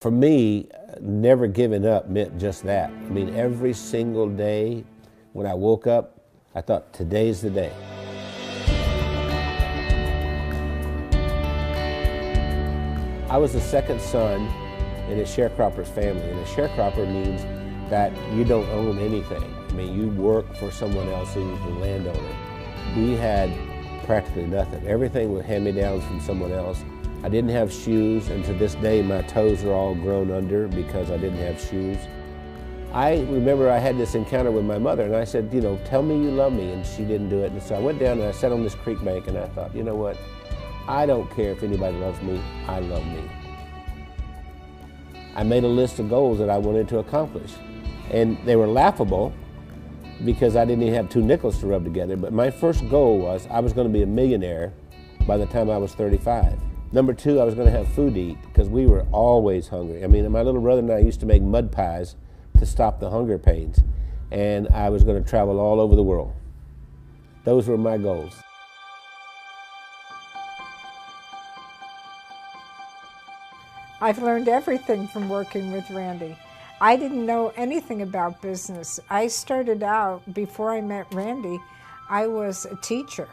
For me, never giving up meant just that. I mean, every single day when I woke up, I thought, today's the day. I was the second son in a sharecropper's family, and a sharecropper means that you don't own anything. I mean, you work for someone else who's the landowner. We had practically nothing. Everything was hand-me-downs from someone else. I didn't have shoes, and to this day my toes are all grown under because I didn't have shoes. I remember I had this encounter with my mother, and I said, you know, tell me you love me, and she didn't do it. And so I went down and I sat on this creek bank, and I thought, you know what? I don't care if anybody loves me, I love me. I made a list of goals that I wanted to accomplish, and they were laughable because I didn't even have 2 nickels to rub together, but my first goal was I was going to be a millionaire by the time I was 35. Number 2, I was going to have food to eat because we were always hungry. I mean, my little brother and I used to make mud pies to stop the hunger pains, and I was going to travel all over the world. Those were my goals. I've learned everything from working with Randy. I didn't know anything about business. I started out, before I met Randy, I was a teacher,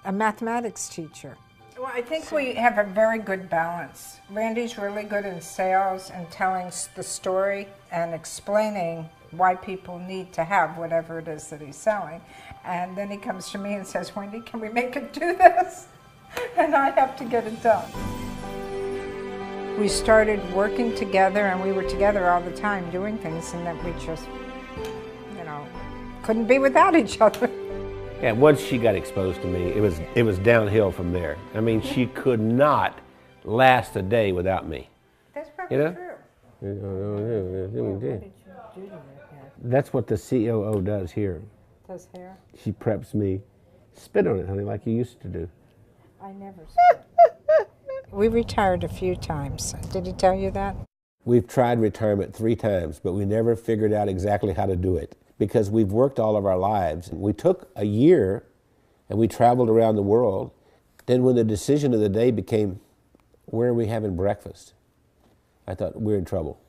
a mathematics teacher. Well, I think we have a very good balance. Randy's really good in sales and telling the story and explaining why people need to have whatever it is that he's selling. And then he comes to me and says, Wendy, can we make it do this? And I have to get it done. We started working together, and we were together all the time doing things, and that we just, you know, couldn't be without each other. Yeah, once she got exposed to me, it was downhill from there. I mean, she could not last a day without me. That's probably true. That's what the COO does here. Does hair? She preps me. Spit on it, honey, like you used to do. I never spit. We retired a few times. Did he tell you that? We've tried retirement 3 times, but we never figured out exactly how to do it because we've worked all of our lives. We took a year and we traveled around the world. Then when the decision of the day became, where are we having breakfast? I thought, we're in trouble.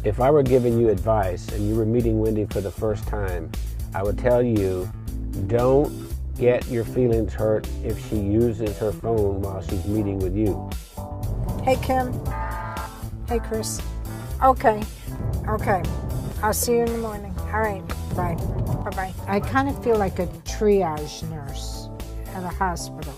If I were giving you advice and you were meeting Wendy for the first time, I would tell you, don't get your feelings hurt if she uses her phone while she's meeting with you. Hey, Kim. Hey, Chris. Okay. I'll see you in the morning. All right. Bye. Bye-bye. I kind of feel like a triage nurse at a hospital.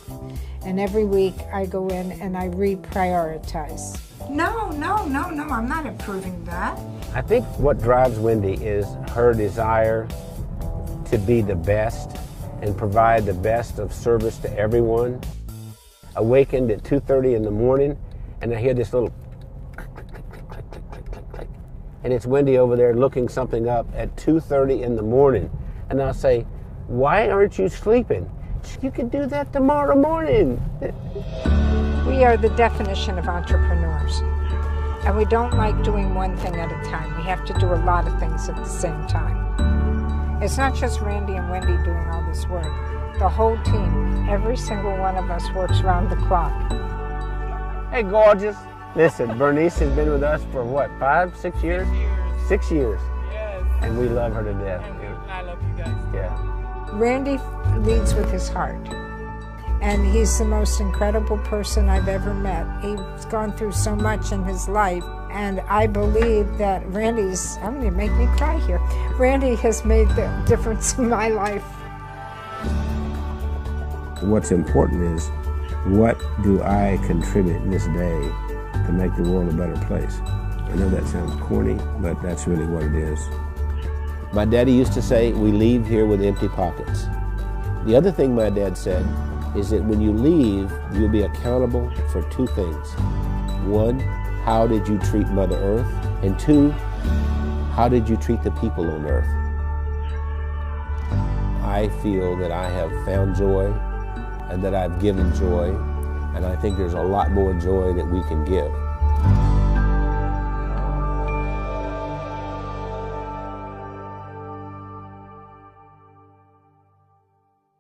And every week I go in and I reprioritize. No, I'm not approving that. I think what drives Wendy is her desire to be the best and provide the best of service to everyone. Awakened at 2:30 in the morning, and I hear this little click, click, click, click, click, click, click, click. And it's Wendy over there looking something up at 2:30 in the morning. And I'll say, why aren't you sleeping? You can do that tomorrow morning. We are the definition of entrepreneurs. And we don't like doing one thing at a time. We have to do a lot of things at the same time. It's not just Randy and Wendy doing all this work. The whole team, every single one of us works around the clock. Hey, gorgeous. Listen, Bernice has been with us for what, 5, 6 years? 6 years. Yes. And we love her to death. I love you guys. Yeah. Randy leads with his heart. And he's the most incredible person I've ever met. He's gone through so much in his life. And I believe that Randy's, I'm going to make me cry here. Randy has made the difference in my life. What's important is, what do I contribute this day to make the world a better place? I know that sounds corny, but that's really what it is. My daddy used to say, we leave here with empty pockets. The other thing my dad said is that when you leave, you'll be accountable for 2 things. 1, how did you treat Mother Earth? And 2, how did you treat the people on Earth? I feel that I have found joy and that I've given joy, and I think there's a lot more joy that we can give.